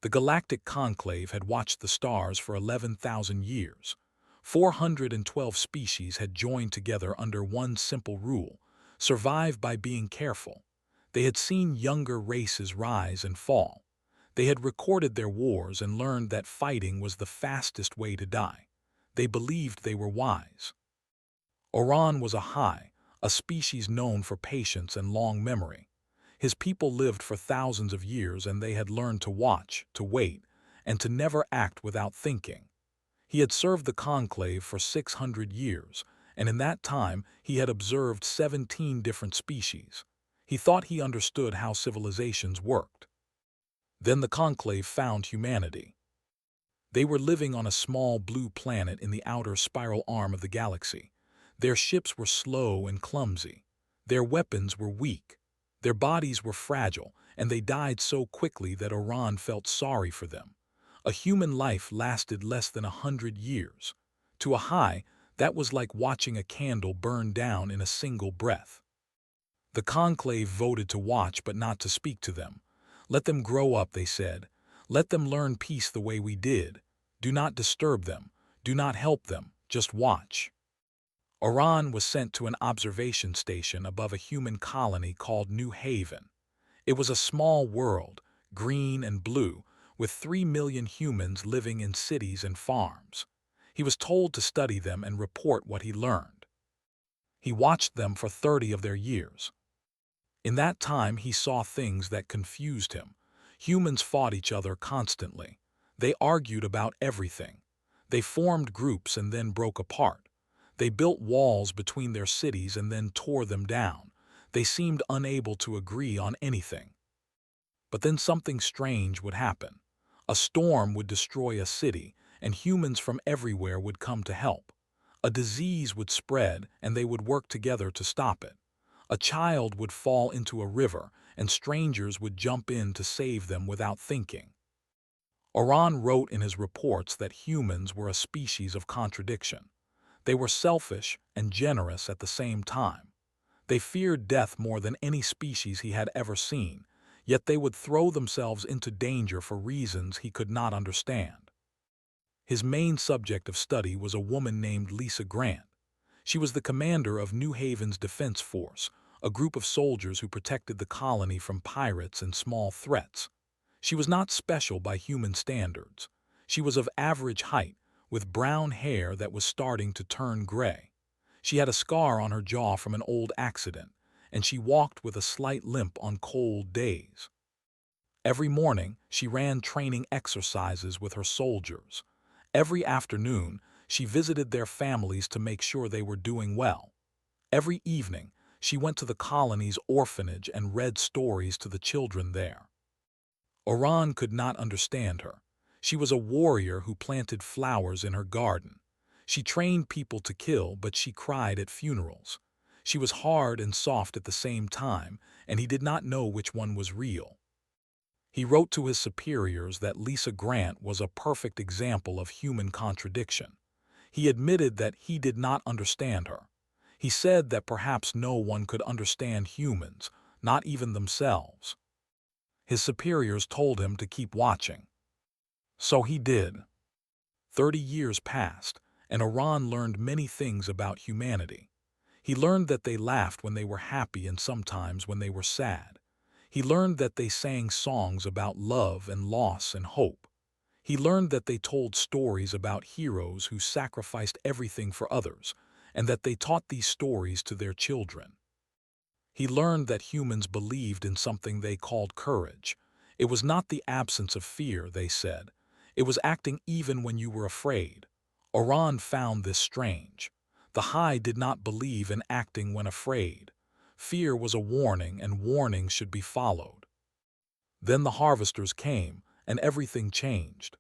The Galactic Conclave had watched the stars for 11,000 years. 412 species had joined together under one simple rule: survive by being careful. They had seen younger races rise and fall. They had recorded their wars and learned that fighting was the fastest way to die. They believed they were wise. Oran was a species known for patience and long memory. His people lived for thousands of years, and they had learned to watch, to wait, and to never act without thinking. He had served the conclave for 600 years, and in that time he had observed 17 different species. He thought he understood how civilizations worked. Then the conclave found humanity. They were living on a small blue planet in the outer spiral arm of the galaxy. Their ships were slow and clumsy. Their weapons were weak. Their bodies were fragile, and they died so quickly that Oran felt sorry for them. A human life lasted less than 100 years. To a high, that was like watching a candle burn down in a single breath. The conclave voted to watch but not to speak to them. Let them grow up, they said. Let them learn peace the way we did. Do not disturb them. Do not help them. Just watch. Oran was sent to an observation station above a human colony called New Haven. It was a small world, green and blue, with 3 million humans living in cities and farms. He was told to study them and report what he learned. He watched them for 30 of their years. In that time, he saw things that confused him. Humans fought each other constantly. They argued about everything. They formed groups and then broke apart. They built walls between their cities and then tore them down. They seemed unable to agree on anything. But then something strange would happen. A storm would destroy a city, and humans from everywhere would come to help. A disease would spread, and they would work together to stop it. A child would fall into a river, and strangers would jump in to save them without thinking. Oran wrote in his reports that humans were a species of contradiction. They were selfish and generous at the same time. They feared death more than any species he had ever seen, yet they would throw themselves into danger for reasons he could not understand. His main subject of study was a woman named Lisa Grant. She was the commander of New Haven's Defense Force, a group of soldiers who protected the colony from pirates and small threats. She was not special by human standards. She was of average height, with brown hair that was starting to turn gray. She had a scar on her jaw from an old accident, and she walked with a slight limp on cold days. Every morning, she ran training exercises with her soldiers. Every afternoon, she visited their families to make sure they were doing well. Every evening, she went to the colony's orphanage and read stories to the children there. Oran could not understand her. She was a warrior who planted flowers in her garden. She trained people to kill, but she cried at funerals. She was hard and soft at the same time, and he did not know which one was real. He wrote to his superiors that Lisa Grant was a perfect example of human contradiction. He admitted that he did not understand her. He said that perhaps no one could understand humans, not even themselves. His superiors told him to keep watching. So he did. 30 years passed, and Oran learned many things about humanity. He learned that they laughed when they were happy and sometimes when they were sad. He learned that they sang songs about love and loss and hope. He learned that they told stories about heroes who sacrificed everything for others, and that they taught these stories to their children. He learned that humans believed in something they called courage. It was not the absence of fear, they said. It was acting even when you were afraid. Oran found this strange. The High did not believe in acting when afraid. Fear was a warning, and warnings should be followed. Then the harvesters came, and everything changed.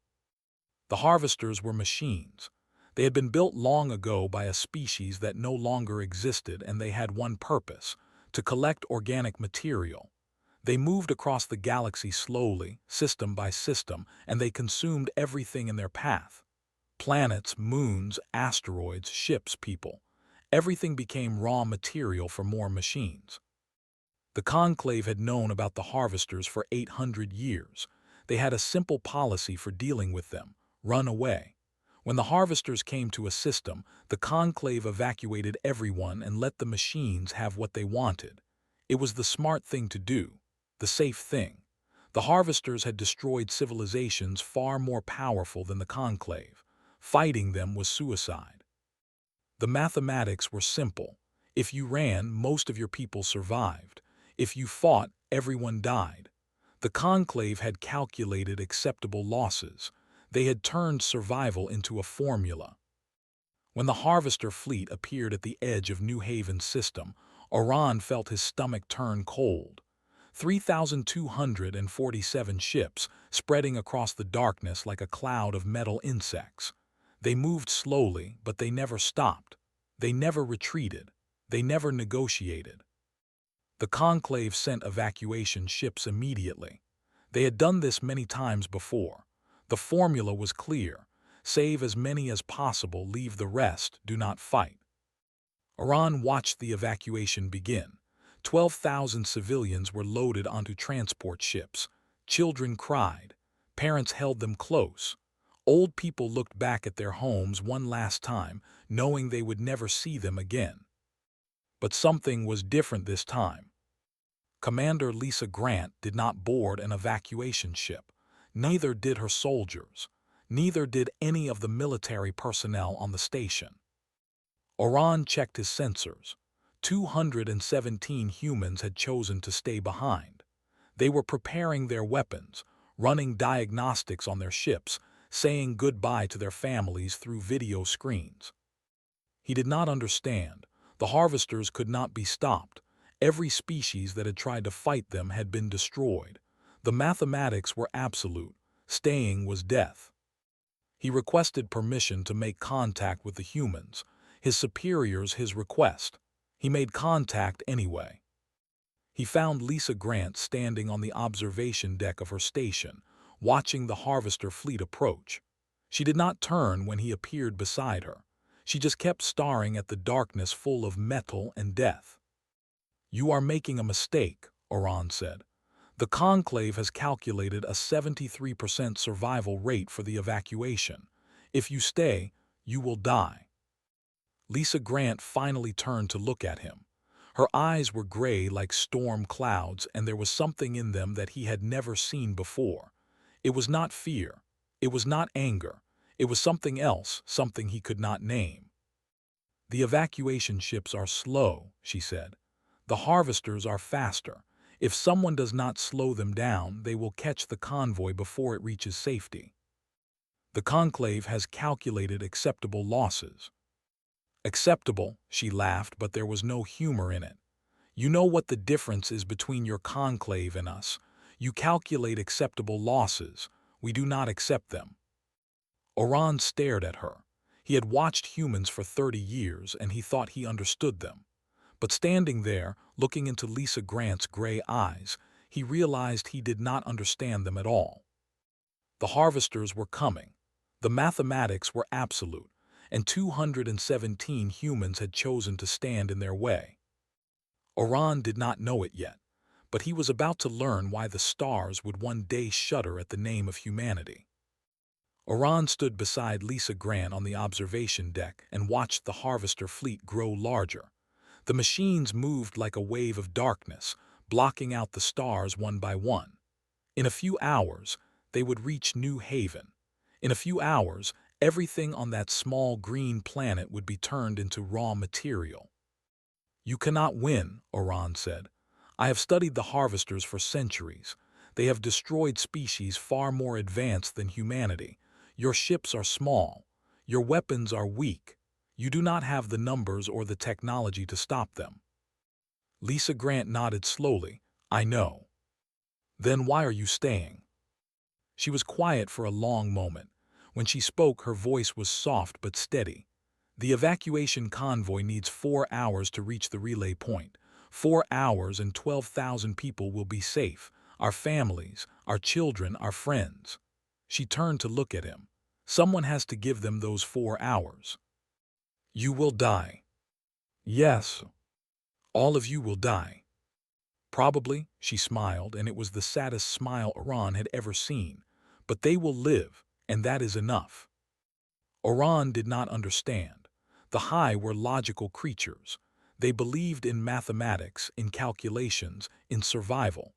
The harvesters were machines. They had been built long ago by a species that no longer existed, and they had one purpose: to collect organic material. They moved across the galaxy slowly, system by system, and they consumed everything in their path. Planets, moons, asteroids, ships, people. Everything became raw material for more machines. The Conclave had known about the harvesters for 800 years. They had a simple policy for dealing with them: run away. When the harvesters came to a system, the conclave evacuated everyone and let the machines have what they wanted. It was the smart thing to do, the safe thing. The harvesters had destroyed civilizations far more powerful than the conclave. Fighting them was suicide. The mathematics were simple. If you ran, most of your people survived. If you fought, everyone died. The conclave had calculated acceptable losses. They had turned survival into a formula. When the harvester fleet appeared at the edge of New Haven's system, Oran felt his stomach turn cold. 3,247 ships spreading across the darkness like a cloud of metal insects. They moved slowly, but they never stopped. They never retreated. They never negotiated. The conclave sent evacuation ships immediately. They had done this many times before. The formula was clear: save as many as possible, leave the rest, do not fight. Iran watched the evacuation begin. 12,000 civilians were loaded onto transport ships. Children cried. Parents held them close. Old people looked back at their homes one last time, knowing they would never see them again. But something was different this time. Commander Lisa Grant did not board an evacuation ship. Neither did her soldiers. Neither did any of the military personnel on the station. Oran checked his sensors. 217 humans had chosen to stay behind. They were preparing their weapons, running diagnostics on their ships, saying goodbye to their families through video screens. He did not understand. The harvesters could not be stopped. Every species that had tried to fight them had been destroyed. The mathematics were absolute. Staying was death. He requested permission to make contact with the humans. His superiors his request. He made contact anyway. He found Lisa Grant standing on the observation deck of her station, watching the harvester fleet approach. She did not turn when he appeared beside her. She just kept staring at the darkness full of metal and death. "You are making a mistake," Oran said. "The conclave has calculated a 73% survival rate for the evacuation. If you stay, you will die." Lisa Grant finally turned to look at him. Her eyes were gray like storm clouds, and there was something in them that he had never seen before. It was not fear. It was not anger. It was something else, something he could not name. "The evacuation ships are slow," she said. "The harvesters are faster. If someone does not slow them down, they will catch the convoy before it reaches safety. The conclave has calculated acceptable losses." "Acceptable," she laughed, but there was no humor in it. "You know what the difference is between your conclave and us. You calculate acceptable losses. We do not accept them." Oran stared at her. He had watched humans for 30 years, and he thought he understood them. But standing there, looking into Lisa Grant's gray eyes, he realized he did not understand them at all. The harvesters were coming. The mathematics were absolute, and 217 humans had chosen to stand in their way. Oran did not know it yet, but he was about to learn why the stars would one day shudder at the name of humanity. Oran stood beside Lisa Grant on the observation deck and watched the harvester fleet grow larger. The machines moved like a wave of darkness, blocking out the stars one by one. In a few hours, they would reach New Haven. In a few hours, everything on that small green planet would be turned into raw material. "You cannot win," Oran said. "I have studied the harvesters for centuries. They have destroyed species far more advanced than humanity. Your ships are small. Your weapons are weak. You do not have the numbers or the technology to stop them." Lisa Grant nodded slowly. "I know." "Then why are you staying?" She was quiet for a long moment. When she spoke, her voice was soft but steady. "The evacuation convoy needs 4 hours to reach the relay point. 4 hours and 12,000 people will be safe. Our families, our children, our friends." She turned to look at him. "Someone has to give them those 4 hours. You will die." "Yes. All of you will die." Probably, she smiled, and it was the saddest smile Oran had ever seen. But they will live, and that is enough. Oran did not understand. The High were logical creatures. They believed in mathematics, in calculations, in survival.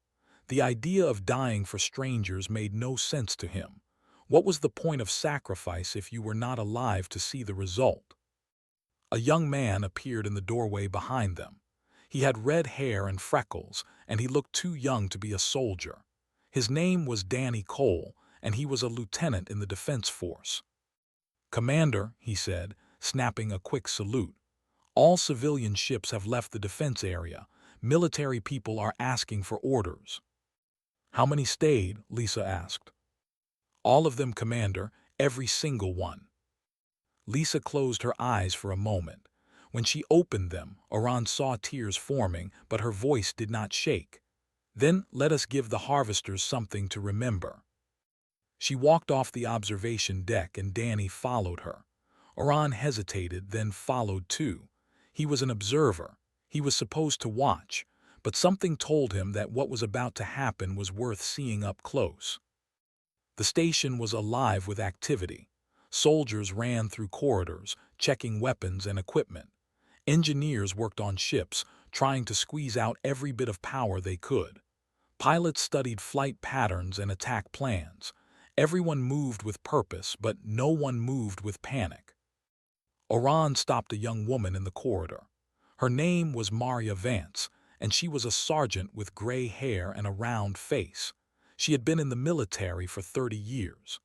The idea of dying for strangers made no sense to him. What was the point of sacrifice if you were not alive to see the result? A young man appeared in the doorway behind them. He had red hair and freckles, and he looked too young to be a soldier. His name was Danny Cole, and he was a lieutenant in the defense force. "Commander," he said, snapping a quick salute, "all civilian ships have left the defense area. Military people are asking for orders." "How many stayed?" Lisa asked. "All of them, Commander, every single one." Lisa closed her eyes for a moment. When she opened them, Oran saw tears forming, but her voice did not shake. "Then let us give the harvesters something to remember." She walked off the observation deck and Danny followed her. Oran hesitated, then followed too. He was an observer. He was supposed to watch, but something told him that what was about to happen was worth seeing up close. The station was alive with activity. Soldiers ran through corridors, checking weapons and equipment. Engineers worked on ships, trying to squeeze out every bit of power they could. Pilots studied flight patterns and attack plans. Everyone moved with purpose, but no one moved with panic. Oran stopped a young woman in the corridor. Her name was Maria Vance, and she was a sergeant with gray hair and a round face. She had been in the military for 30 years.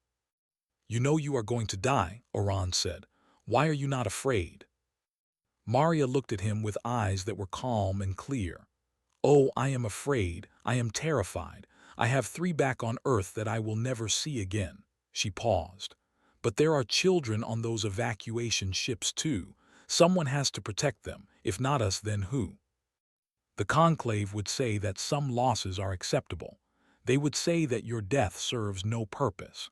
"You know you are going to die," Oran said. "Why are you not afraid?" Maria looked at him with eyes that were calm and clear. "Oh, I am afraid. I am terrified. I have 3 back on Earth that I will never see again." She paused. "But there are children on those evacuation ships too. Someone has to protect them. If not us, then who?" "The Conclave would say that some losses are acceptable. They would say that your death serves no purpose."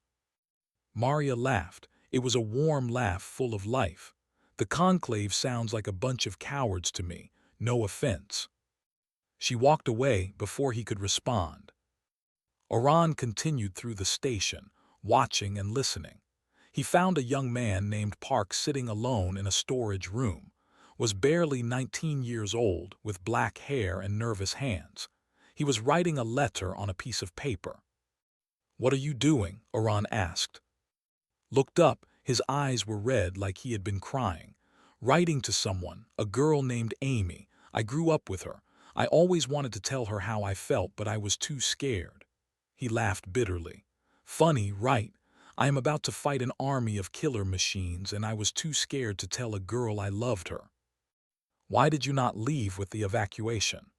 Maria laughed. It was a warm laugh full of life. "The Conclave sounds like a bunch of cowards to me. No offense." She walked away before he could respond. Oran continued through the station, watching and listening. He found a young man named Park sitting alone in a storage room. Was barely 19 years old, with black hair and nervous hands. He was writing a letter on a piece of paper. "What are you doing?" Oran asked. Looked up, his eyes were red like he had been crying. "Writing to someone, a girl named Amy. I grew up with her. I always wanted to tell her how I felt, but I was too scared." He laughed bitterly. "Funny, right? I am about to fight an army of killer machines, and I was too scared to tell a girl I loved her." "Why did you not leave with the evacuation?"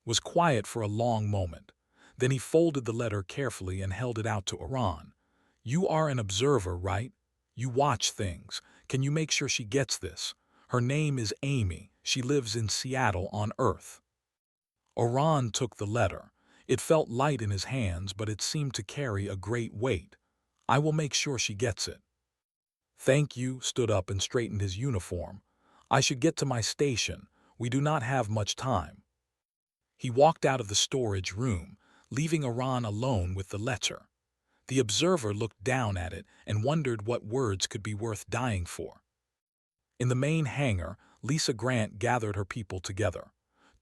Was quiet for a long moment. Then he folded the letter carefully and held it out to Oran. "You are an observer, right? You watch things. Can you make sure she gets this? Her name is Amy. She lives in Seattle on Earth." Oran took the letter. It felt light in his hands, but it seemed to carry a great weight. "I will make sure she gets it." "Thank you," stood up and straightened his uniform. "I should get to my station. We do not have much time." He walked out of the storage room, leaving Oran alone with the letter. The observer looked down at it and wondered what words could be worth dying for. In the main hangar, Lisa Grant gathered her people together.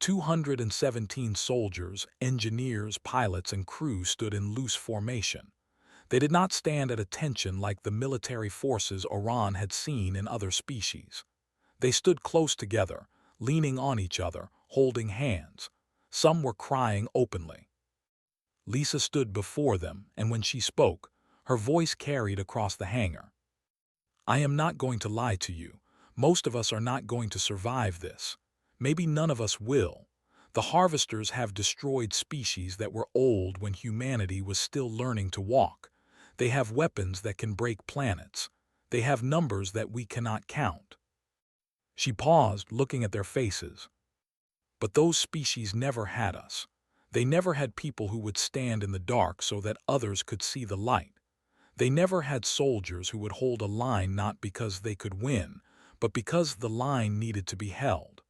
217 soldiers, engineers, pilots, and crew stood in loose formation. They did not stand at attention like the military forces Oran had seen in other species. They stood close together, leaning on each other, holding hands. Some were crying openly. Lisa stood before them, and when she spoke, her voice carried across the hangar. "I am not going to lie to you. Most of us are not going to survive this. Maybe none of us will. The harvesters have destroyed species that were old when humanity was still learning to walk. They have weapons that can break planets. They have numbers that we cannot count." She paused, looking at their faces. "But those species never had us. They never had people who would stand in the dark so that others could see the light. They never had soldiers who would hold a line not because they could win, but because the line needed to be held."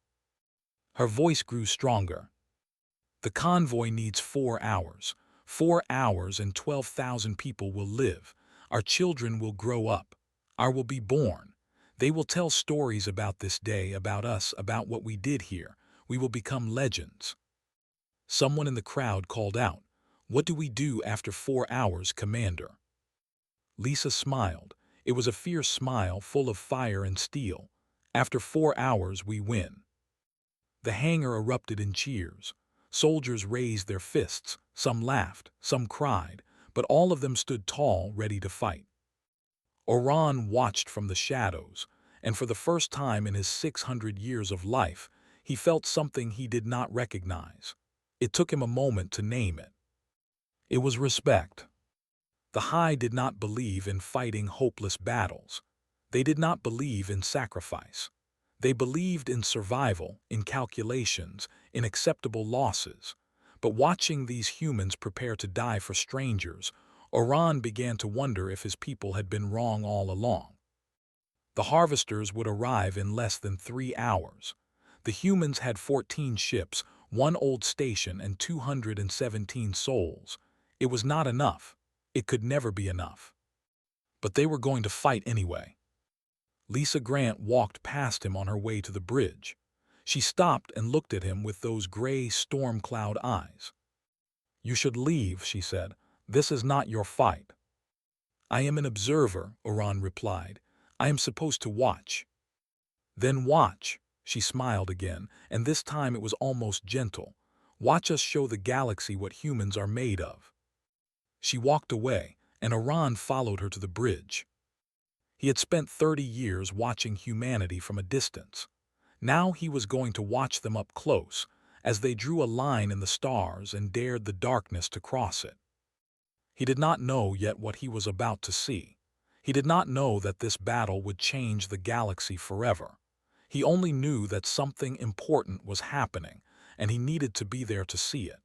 Her voice grew stronger. The convoy needs 4 hours. 4 hours and 12,000 people will live. Our children will grow up. Our will be born. They will tell stories about this day, about us, about what we did here. We will become legends. Someone in the crowd called out, "What do we do after 4 hours, Commander?" Lisa smiled. It was a fierce smile full of fire and steel. "After 4 hours, we win." The hangar erupted in cheers. Soldiers raised their fists. Some laughed, some cried, but all of them stood tall, ready to fight. Oran watched from the shadows, and for the first time in his 600 years of life, he felt something he did not recognize. It took him a moment to name it. It was respect. The High did not believe in fighting hopeless battles. They did not believe in sacrifice. They believed in survival, in calculations, in acceptable losses. But watching these humans prepare to die for strangers, Oran began to wonder if his people had been wrong all along. The harvesters would arrive in less than 3 hours. The humans had 14 ships, 1 old station, and 217 souls. It was not enough. It could never be enough. But they were going to fight anyway. Lisa Grant walked past him on her way to the bridge. She stopped and looked at him with those gray storm cloud eyes. "You should leave," she said. "This is not your fight." "I am an observer," Oran replied. "I am supposed to watch." "Then watch." She smiled again, and this time it was almost gentle. "Watch us show the galaxy what humans are made of." She walked away, and Oran followed her to the bridge. He had spent 30 years watching humanity from a distance. Now he was going to watch them up close, as they drew a line in the stars and dared the darkness to cross it. He did not know yet what he was about to see. He did not know that this battle would change the galaxy forever. He only knew that something important was happening, and he needed to be there to see it.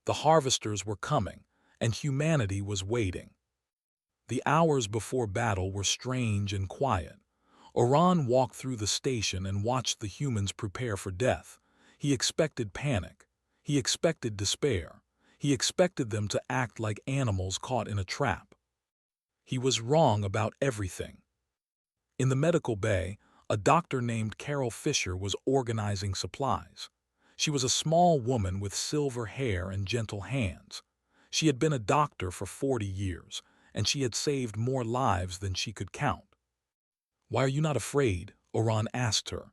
The harvesters were coming, and humanity was waiting. The hours before battle were strange and quiet. Oran walked through the station and watched the humans prepare for death. He expected panic. He expected despair. He expected them to act like animals caught in a trap. He was wrong about everything. In the medical bay, a doctor named Carol Fisher was organizing supplies. She was a small woman with silver hair and gentle hands. She had been a doctor for 40 years, and she had saved more lives than she could count. "Why are you not afraid?" Oran asked her.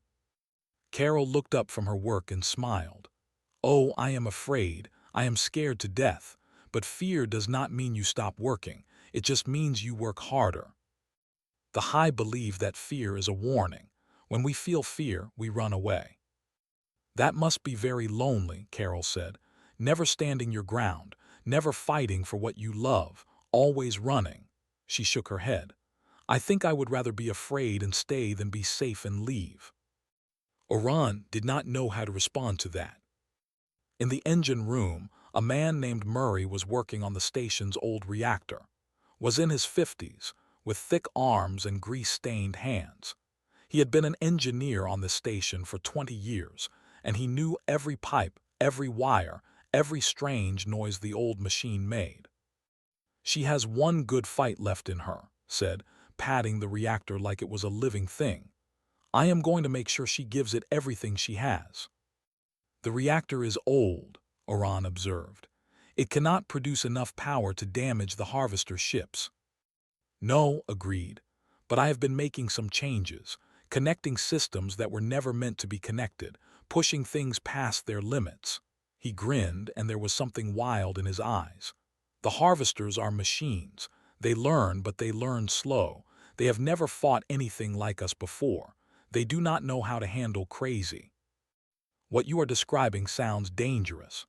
Carol looked up from her work and smiled. "Oh, I am afraid. I am scared to death. But fear does not mean you stop working. It just means you work harder." The High believe that fear is a warning. When we feel fear, we run away. "That must be very lonely," Carol said. "Never standing your ground, never fighting for what you love, always running." She shook her head. "I think I would rather be afraid and stay than be safe and leave." Oran did not know how to respond to that. In the engine room, a man named Murray was working on the station's old reactor. Was in his 50s, with thick arms and grease-stained hands. He had been an engineer on the station for 20 years, and he knew every pipe, every wire, every strange noise the old machine made. "She has one good fight left in her," said, patting the reactor like it was a living thing. "I am going to make sure she gives it everything she has." "The reactor is old," Oran observed. "It cannot produce enough power to damage the harvester ships." "No," agreed, "but I have been making some changes, connecting systems that were never meant to be connected, pushing things past their limits." He grinned, and there was something wild in his eyes. "The harvesters are machines. They learn, but they learn slow. They have never fought anything like us before. They do not know how to handle crazy." "What you are describing sounds dangerous."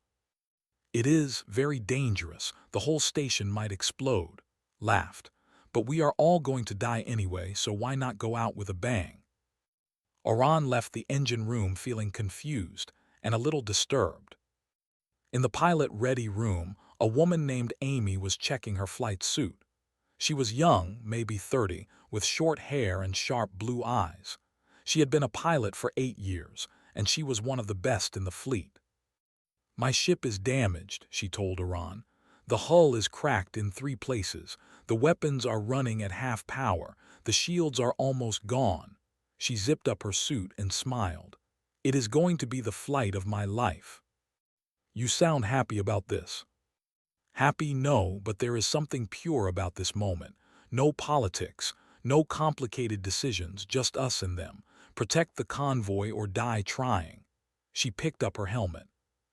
"It is very dangerous. The whole station might explode," laughed. "But we are all going to die anyway, so why not go out with a bang?" Oran left the engine room feeling confused and a little disturbed. In the pilot-ready room, a woman named Amy was checking her flight suit. She was young, maybe 30, with short hair and sharp blue eyes. She had been a pilot for 8 years, and she was one of the best in the fleet. My ship is damaged, she told Iran. The hull is cracked in 3 places. The weapons are running at half power. The shields are almost gone. She zipped up her suit and smiled. It is going to be the flight of my life. You sound happy about this. Happy, no, but there is something pure about this moment. No politics, no complicated decisions, just us and them. Protect the convoy or die trying. She picked up her helmet.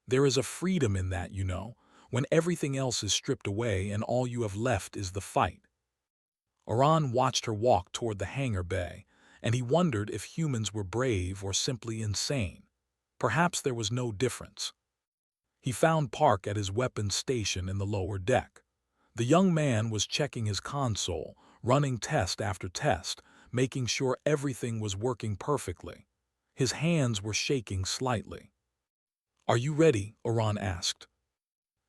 There is a freedom in that, you know, when everything else is stripped away and all you have left is the fight. Oran watched her walk toward the hangar bay, and he wondered if humans were brave or simply insane. Perhaps there was no difference. He found Park at his weapons station in the lower deck. The young man was checking his console, running test after test, making sure everything was working perfectly. His hands were shaking slightly. "Are you ready?" Oran asked.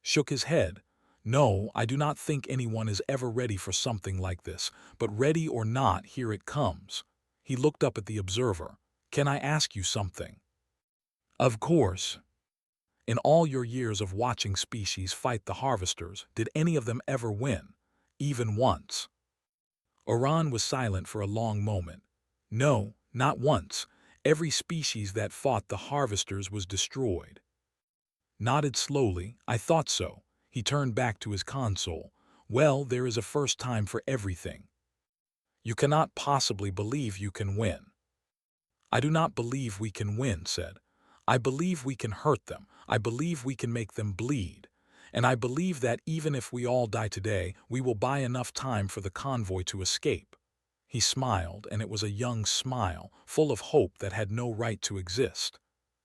Shook his head. "No, I do not think anyone is ever ready for something like this, but ready or not, here it comes." He looked up at the observer. "Can I ask you something?" "Of course." "In all your years of watching species fight the harvesters, did any of them ever win? Even once?" Oran was silent for a long moment. "No, not once. Every species that fought the harvesters was destroyed." Nodded slowly. "I thought so." He turned back to his console. "Well, there is a first time for everything. You cannot possibly believe you can win." "I do not believe we can win," said. "I believe we can hurt them. I believe we can make them bleed. And I believe that even if we all die today, we will buy enough time for the convoy to escape." He smiled, and it was a young smile, full of hope that had no right to exist.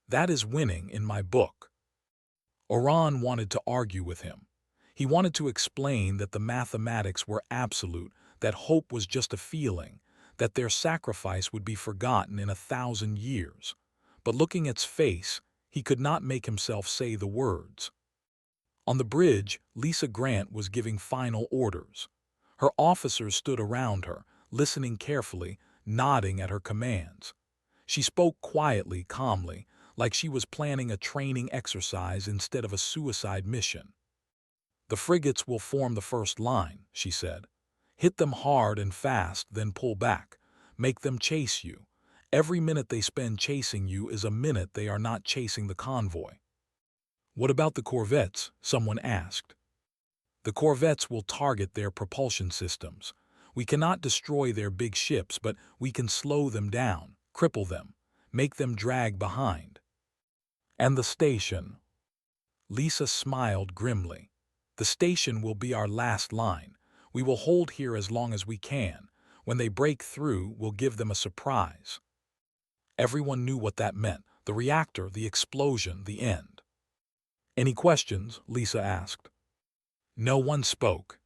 "That is winning in my book." Oran wanted to argue with him. He wanted to explain that the mathematics were absolute, that hope was just a feeling, that their sacrifice would be forgotten in 1,000 years. But looking at its face, he could not make himself say the words. On the bridge, Lisa Grant was giving final orders. Her officers stood around her, listening carefully, nodding at her commands. She spoke quietly, calmly, like she was planning a training exercise instead of a suicide mission. "The frigates will form the first line," she said. "Hit them hard and fast, then pull back. Make them chase you. Every minute they spend chasing you is a minute they are not chasing the convoy." "What about the corvettes?" someone asked. "The corvettes will target their propulsion systems. We cannot destroy their big ships, but we can slow them down, cripple them, make them drag behind." "And the station?" Lisa smiled grimly. "The station will be our last line. We will hold here as long as we can. When they break through, we'll give them a surprise." Everyone knew what that meant. The reactor, the explosion, the end. "Any questions?" Lisa asked. No one spoke.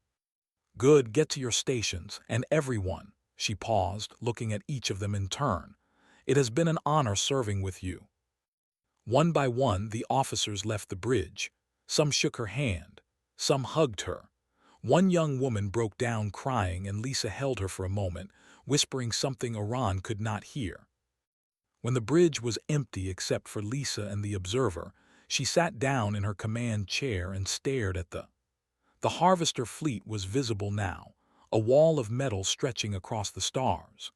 "Good, get to your stations, and everyone." She paused, looking at each of them in turn. "It has been an honor serving with you." One by one, the officers left the bridge. Some shook her hand. Some hugged her. One young woman broke down crying, and Lisa held her for a moment, whispering something Oran could not hear. When the bridge was empty except for Lisa and the observer, she sat down in her command chair and stared at the harvester fleet was visible now, a wall of metal stretching across the stars.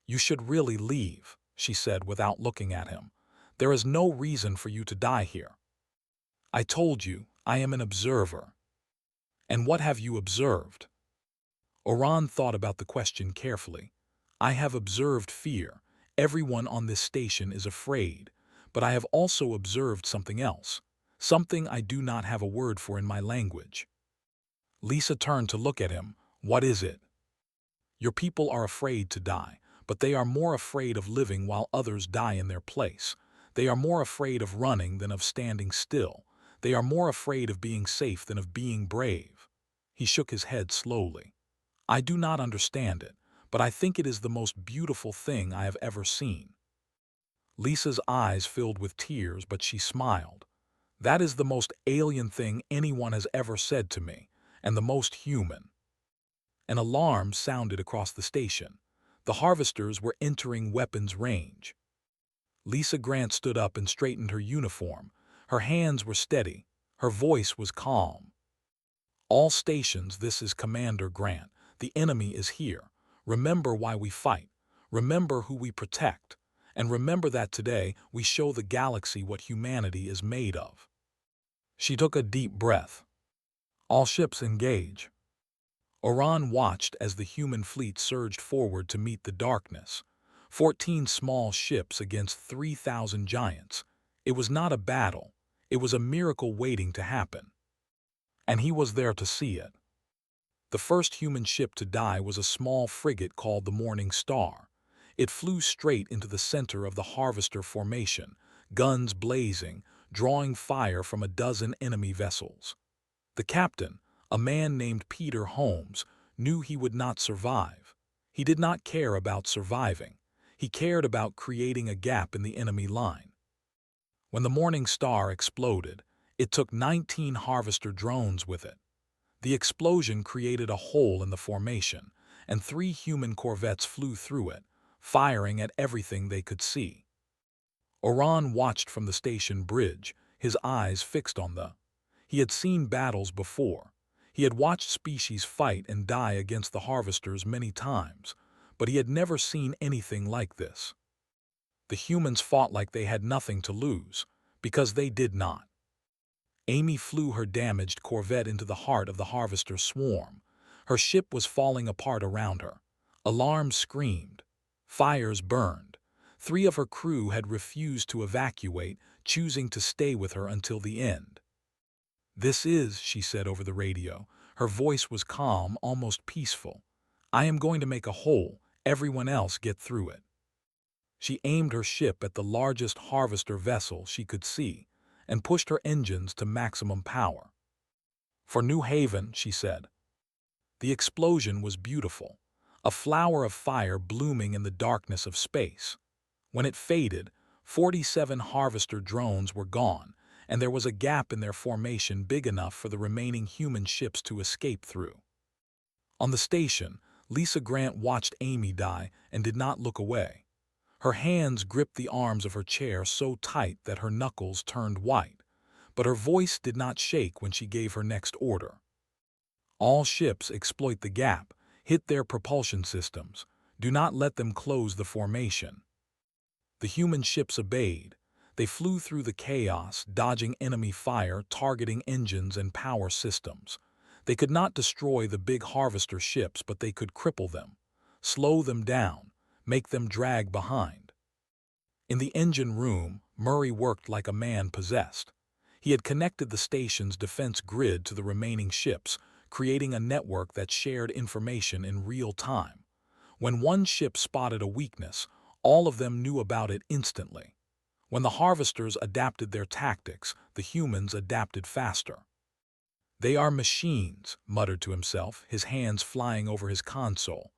"You should really leave," she said without looking at him. "There is no reason for you to die here." "I told you, I am an observer." "And what have you observed?" Oran thought about the question carefully. "I have observed fear. Everyone on this station is afraid. But I have also observed something else. Something I do not have a word for in my language." Lisa turned to look at him. "What is it?" "Your people are afraid to die, but they are more afraid of living while others die in their place. They are more afraid of running than of standing still. They are more afraid of being safe than of being brave." He shook his head slowly. "I do not understand it, but I think it is the most beautiful thing I have ever seen." Lisa's eyes filled with tears, but she smiled. "That is the most alien thing anyone has ever said to me, and the most human." An alarm sounded across the station. The harvesters were entering weapons range. Lisa Grant stood up and straightened her uniform. Her hands were steady. Her voice was calm. "All stations, this is Commander Grant. The enemy is here. Remember why we fight. Remember who we protect. And remember that today we show the galaxy what humanity is made of." She took a deep breath. "All ships engage." Oran watched as the human fleet surged forward to meet the darkness. 14 small ships against 3,000 giants. It was not a battle. It was a miracle waiting to happen. And he was there to see it. The first human ship to die was a small frigate called the Morning Star. It flew straight into the center of the Harvester formation, guns blazing, drawing fire from a dozen enemy vessels. The captain, a man named Peter Holmes, knew he would not survive. He did not care about surviving. He cared about creating a gap in the enemy line. When the Morning Star exploded, it took 19 Harvester drones with it. The explosion created a hole in the formation, and 3 human corvettes flew through it, firing at everything they could see. Oran watched from the station bridge, his eyes fixed on the. He had seen battles before. He had watched species fight and die against the Harvesters many times, but he had never seen anything like this. The humans fought like they had nothing to lose, because they did not. Amy flew her damaged corvette into the heart of the Harvester swarm. Her ship was falling apart around her. Alarms screamed. Fires burned. 3 of her crew had refused to evacuate, choosing to stay with her until the end. "This is," she said over the radio. Her voice was calm, almost peaceful. "I am going to make a hole. Everyone else get through it." She aimed her ship at the largest Harvester vessel she could see and pushed her engines to maximum power. "For New Haven," she said. The explosion was beautiful, a flower of fire blooming in the darkness of space. When it faded, 47 Harvester drones were gone, and there was a gap in their formation big enough for the remaining human ships to escape through. On the station, Lisa Grant watched Amy die and did not look away. Her hands gripped the arms of her chair so tight that her knuckles turned white, but her voice did not shake when she gave her next order. "All ships exploit the gap, hit their propulsion systems. Do not let them close the formation." The human ships obeyed. They flew through the chaos, dodging enemy fire, targeting engines and power systems. They could not destroy the big Harvester ships, but they could cripple them, slow them down, make them drag behind. In the engine room, Murray worked like a man possessed. He had connected the station's defense grid to the remaining ships, creating a network that shared information in real time. When one ship spotted a weakness, all of them knew about it instantly. When the Harvesters adapted their tactics, the humans adapted faster. "They are machines," muttered to himself, his hands flying over his console.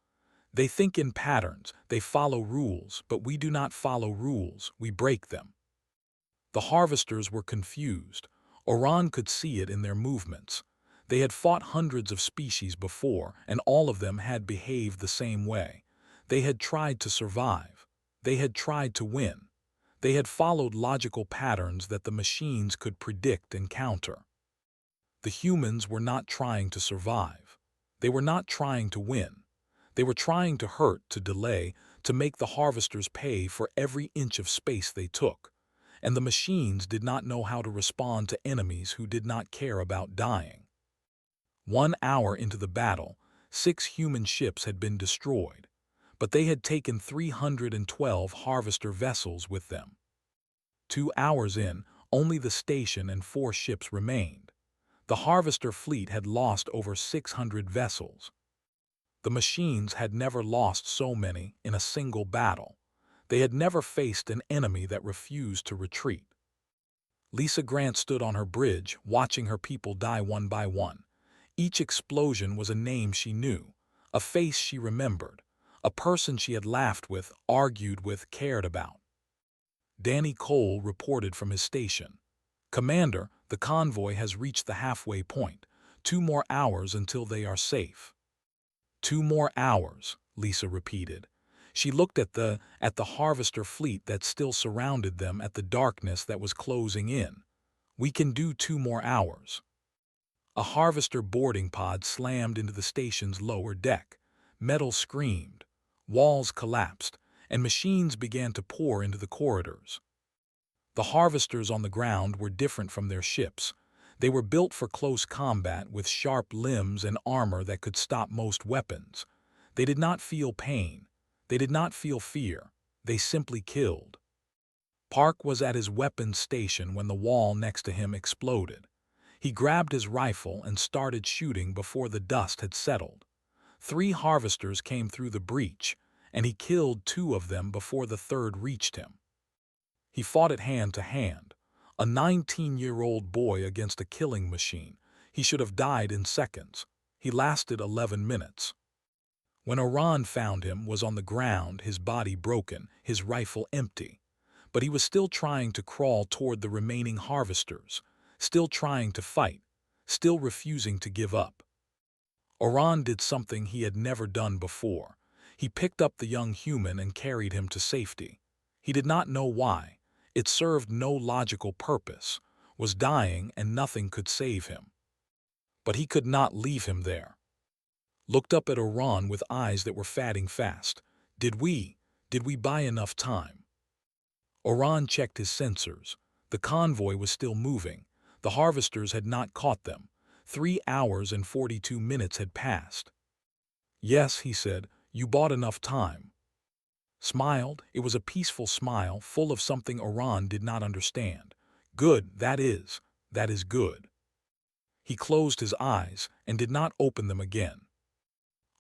"They think in patterns, they follow rules, but we do not follow rules, we break them." The Harvesters were confused. Oran could see it in their movements. They had fought hundreds of species before, and all of them had behaved the same way. They had tried to survive. They had tried to win. They had followed logical patterns that the machines could predict and counter. The humans were not trying to survive. They were not trying to win. They were trying to hurt, to delay, to make the Harvesters pay for every inch of space they took. And the machines did not know how to respond to enemies who did not care about dying. 1 hour into the battle, 6 human ships had been destroyed, but they had taken 312 Harvester vessels with them. 2 hours in, only the station and 4 ships remained. The Harvester fleet had lost over 600 vessels. The machines had never lost so many in a single battle. They had never faced an enemy that refused to retreat. Lisa Grant stood on her bridge, watching her people die one by one. Each explosion was a name she knew, a face she remembered, a person she had laughed with, argued with, cared about. Danny Cole reported from his station. "Commander, the convoy has reached the halfway point. 2 more hours until they are safe." 2 more hours, Lisa repeated. She looked at the Harvester fleet that still surrounded them, at the darkness that was closing in. We can do 2 more hours. A harvester boarding pod slammed into the station's lower deck. Metal screamed, walls collapsed, and machines began to pour into the corridors. The harvesters on the ground were different from their ships. They were built for close combat with sharp limbs and armor that could stop most weapons. They did not feel pain. They did not feel fear. They simply killed. Park was at his weapons station when the wall next to him exploded. He grabbed his rifle and started shooting before the dust had settled. 3 harvesters came through the breach, and he killed 2 of them before the third reached him. He fought it hand to hand. A 19-year-old boy against a killing machine. He should have died in seconds. He lasted 11 minutes. When Oran found him was on the ground, his body broken, his rifle empty. But he was still trying to crawl toward the remaining harvesters, still trying to fight, still refusing to give up. Oran did something he had never done before. He picked up the young human and carried him to safety. He did not know why. It served no logical purpose, was dying and nothing could save him. But he could not leave him there. Looked up at Oran with eyes that were fading fast. Did we buy enough time? Oran checked his sensors. The convoy was still moving. The harvesters had not caught them. 3 hours and 42 minutes had passed. Yes, he said, you bought enough time. Smiled. It was a peaceful smile, full of something Oran did not understand. Good, that is good. He closed his eyes and did not open them again.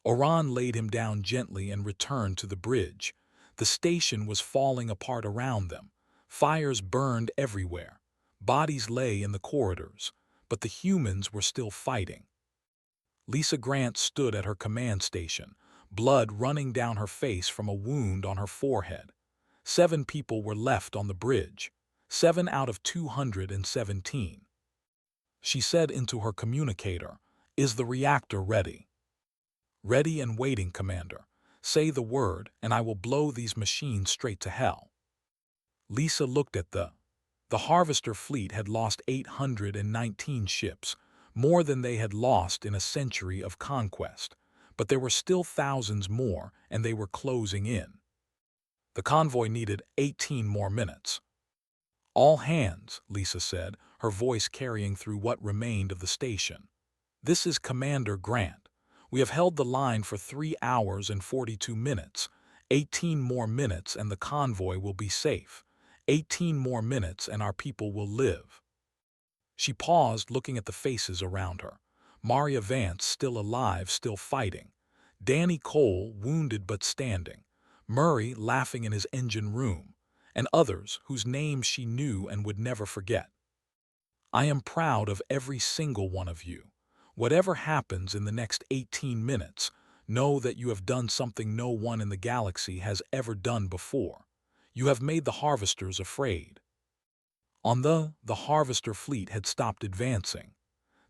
Oran laid him down gently and returned to the bridge. The station was falling apart around them. Fires burned everywhere. Bodies lay in the corridors, but the humans were still fighting. Lisa Grant stood at her command station, blood running down her face from a wound on her forehead. 7 people were left on the bridge, 7 out of 217. She said into her communicator, "Is the reactor ready?" "Ready and waiting, Commander. Say the word, and I will blow these machines straight to hell." Lisa looked at the Harvester fleet had lost 819 ships, more than they had lost in a century of conquest. But there were still thousands more, and they were closing in. The convoy needed 18 more minutes. "All hands," Lisa said, her voice carrying through what remained of the station. "This is Commander Grant. We have held the line for 3 hours and 42 minutes. 18 more minutes and the convoy will be safe. 18 more minutes and our people will live." She paused, looking at the faces around her. Maria Vance, still alive, still fighting. Danny Cole, wounded but standing. Murray, laughing in his engine room. And others whose names she knew and would never forget. "I am proud of every single one of you. Whatever happens in the next 18 minutes, know that you have done something no one in the galaxy has ever done before. You have made the Harvesters afraid." On the Harvester fleet had stopped advancing.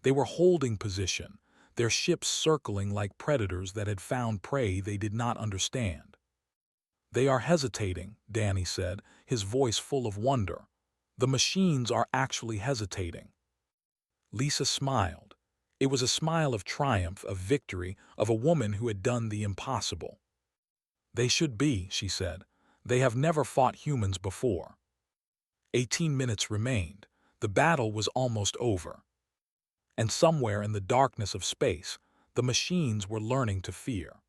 They were holding position, their ships circling like predators that had found prey they did not understand. "They are hesitating," Danny said, his voice full of wonder. "The machines are actually hesitating." Lisa smiled. It was a smile of triumph, of victory, of a woman who had done the impossible. "They should be," she said. "They have never fought humans before." 18 minutes remained. The battle was almost over. And somewhere in the darkness of space, the machines were learning to fear.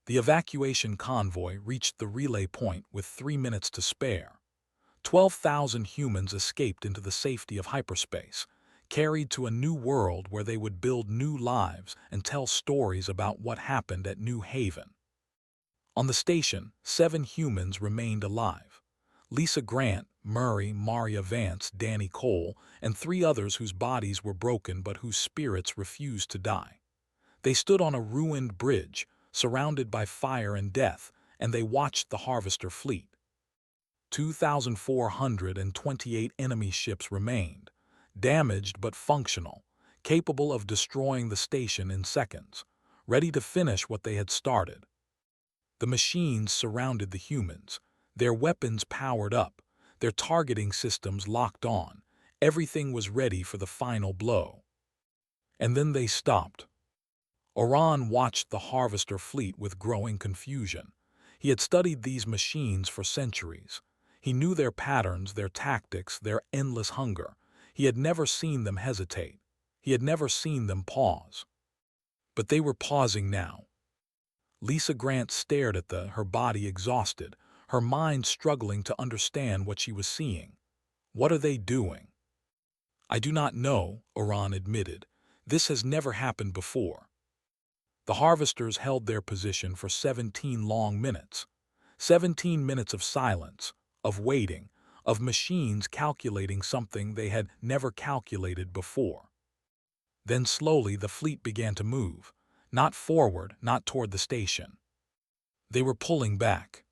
The evacuation convoy reached the relay point with 3 minutes to spare. 12,000 humans escaped into the safety of hyperspace, carried to a new world where they would build new lives and tell stories about what happened at New Haven. On the station, 7 humans remained alive. Lisa Grant, Murray, Maria Vance, Danny Cole, and 3 others whose bodies were broken but whose spirits refused to die. They stood on a ruined bridge, surrounded by fire and death, and they watched the Harvester fleet. 2,428 enemy ships remained, damaged but functional, capable of destroying the station in seconds, ready to finish what they had started. The machines surrounded the humans, their weapons powered up, their targeting systems locked on, Everything was ready for the final blow. And then they stopped. Oran watched the harvester fleet with growing confusion. He had studied these machines for centuries. He knew their patterns, their tactics, their endless hunger. He had never seen them hesitate. He had never seen them pause. But they were pausing now. Lisa Grant stared at her body exhausted, her mind struggling to understand what she was seeing. What are they doing? I do not know, Oran admitted. This has never happened before. The harvesters held their position for 17 long minutes. 17 minutes of silence, of waiting, of machines calculating something they had never calculated before. Then slowly the fleet began to move, not forward, not toward the station. They were pulling back.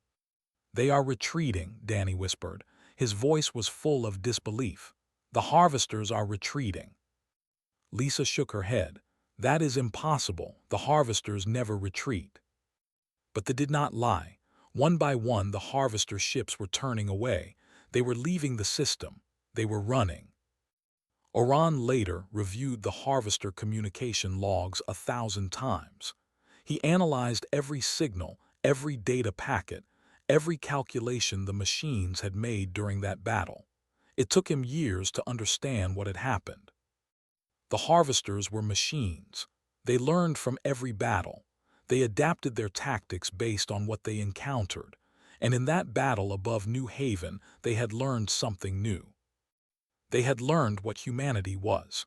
They are retreating, Danny whispered. His voice was full of disbelief. The harvesters are retreating. Lisa shook her head. That is impossible. The harvesters never retreat. But they did not lie. One by one, the harvester ships were turning away. They were leaving the system. They were running. Oran later reviewed the harvester communication logs 1,000 times. He analyzed every signal, every data packet, every calculation the machines had made during that battle. It took him years to understand what had happened. The harvesters were machines. They learned from every battle. They adapted their tactics based on what they encountered, and in that battle above New Haven, they had learned something new. They had learned what humanity was.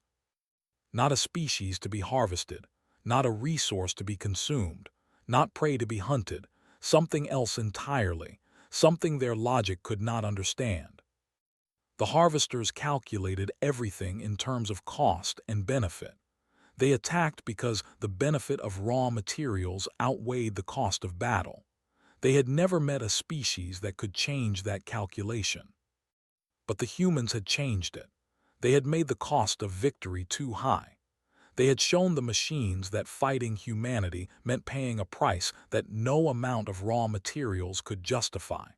Not a species to be harvested, not a resource to be consumed, not prey to be hunted, something else entirely, something their logic could not understand. The harvesters calculated everything in terms of cost and benefit. They attacked because the benefit of raw materials outweighed the cost of battle. They had never met a species that could change that calculation. But the humans had changed it. They had made the cost of victory too high. They had shown the machines that fighting humanity meant paying a price that no amount of raw materials could justify.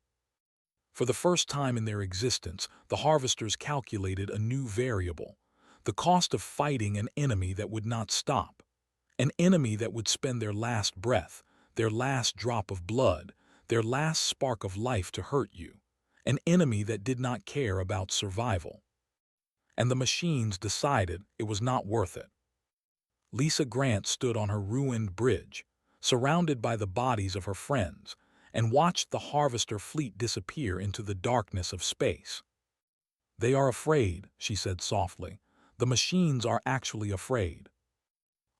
For the first time in their existence, the harvesters calculated a new variable, the cost of fighting an enemy that would not stop, an enemy that would spend their last breath, their last drop of blood, their last spark of life to hurt you, an enemy that did not care about survival. And the machines decided it was not worth it. Lisa Grant stood on her ruined bridge, surrounded by the bodies of her friends, and watched the harvester fleet disappear into the darkness of space. They are afraid, she said softly. The machines are actually afraid.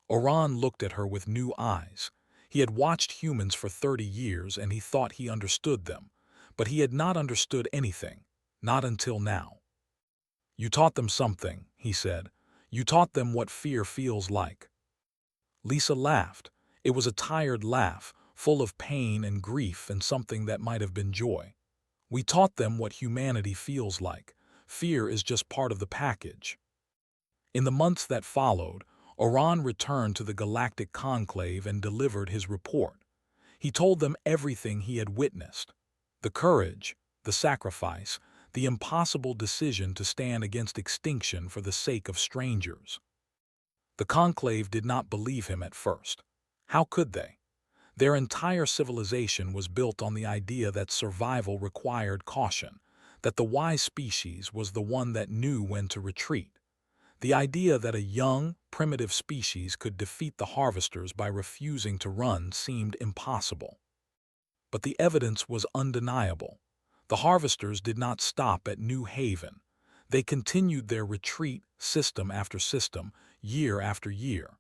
Oran looked at her with new eyes. He had watched humans for 30 years and he thought he understood them, but he had not understood anything, not until now. You taught them something, he said. You taught them what fear feels like. Lisa laughed. It was a tired laugh, full of pain and grief and something that might have been joy. We taught them what humanity feels like. Fear is just part of the package. In the months that followed, Oran returned to the Galactic Conclave and delivered his report. He told them everything he had witnessed. The courage, the sacrifice, the impossible decision to stand against extinction for the sake of strangers. The Conclave did not believe him at first. How could they? Their entire civilization was built on the idea that survival required caution, that the wise species was the one that knew when to retreat. The idea that a young, primitive species could defeat the harvesters by refusing to run seemed impossible. But the evidence was undeniable. The harvesters did not stop at New Haven. They continued their retreat, system after system, year after year.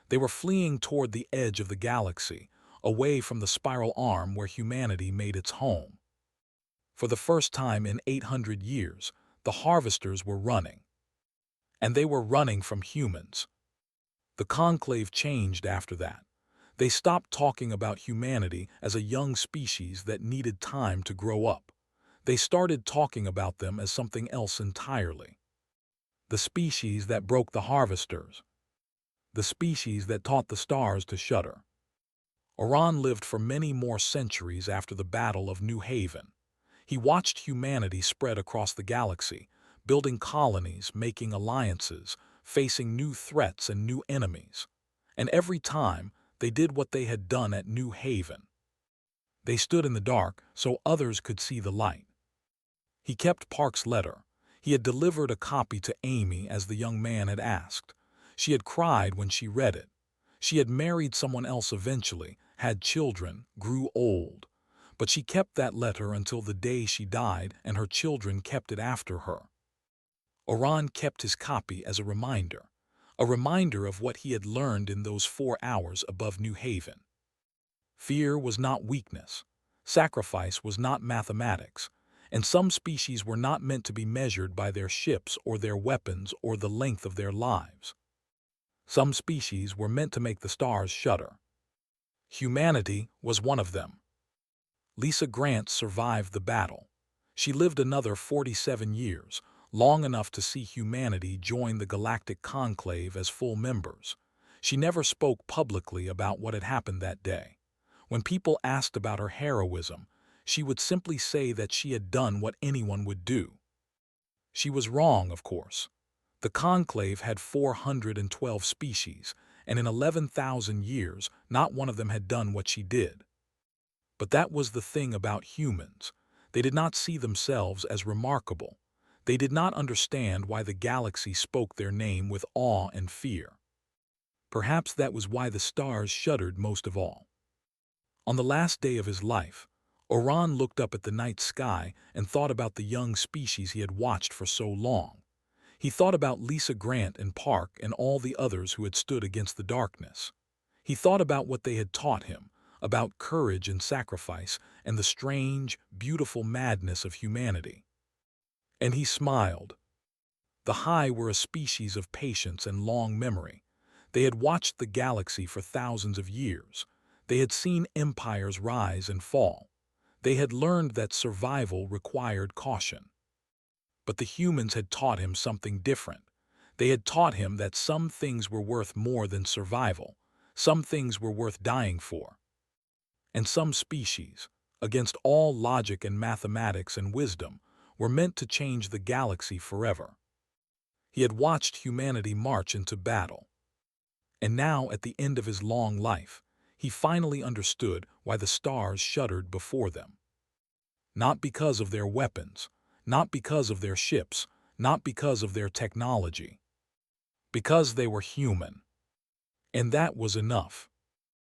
They were fleeing toward the edge of the galaxy, away from the spiral arm where humanity made its home. For the first time in 800 years, the harvesters were running. And they were running from humans. The Conclave changed after that. They stopped talking about humanity as a young species that needed time to grow up. They started talking about them as something else entirely. The species that broke the harvesters. The species that taught the stars to shudder. Oran lived for many more centuries after the Battle of New Haven. He watched humanity spread across the galaxy, building colonies, making alliances, facing new threats and new enemies. And every time, they did what they had done at New Haven. They stood in the dark so others could see the light. He kept Park's letter. He had delivered a copy to Amy as the young man had asked. She had cried when she read it. She had married someone else eventually, had children, grew old. But she kept that letter until the day she died, and her children kept it after her. Oran kept his copy as a reminder of what he had learned in those 4 hours above New Haven. Fear was not weakness. Sacrifice was not mathematics. And some species were not meant to be measured by their ships or their weapons or the length of their lives. Some species were meant to make the stars shudder. Humanity was one of them. Lisa Grant survived the battle. She lived another 47 years, long enough to see humanity join the Galactic Conclave as full members. She never spoke publicly about what had happened that day. When people asked about her heroism, she would simply say that she had done what anyone would do. She was wrong, of course. The Conclave had 412 species, and in 11,000 years, not one of them had done what she did. But that was the thing about humans. They did not see themselves as remarkable. They did not understand why the galaxy spoke their name with awe and fear. Perhaps that was why the stars shuddered most of all. On the last day of his life, Oran looked up at the night sky and thought about the young species he had watched for so long. He thought about Lisa Grant and Park and all the others who had stood against the darkness. He thought about what they had taught him, about courage and sacrifice and the strange, beautiful madness of humanity. And he smiled. The High were a species of patience and long memory. They had watched the galaxy for thousands of years. They had seen empires rise and fall. They had learned that survival required caution. But the humans had taught him something different. They had taught him that some things were worth more than survival. Some things were worth dying for. And some species, against all logic and mathematics and wisdom, were meant to change the galaxy forever. He had watched humanity march into battle. And now, at the end of his long life, he finally understood why the stars shuddered before them. Not because of their weapons, not because of their ships, not because of their technology. Because they were human. And that was enough.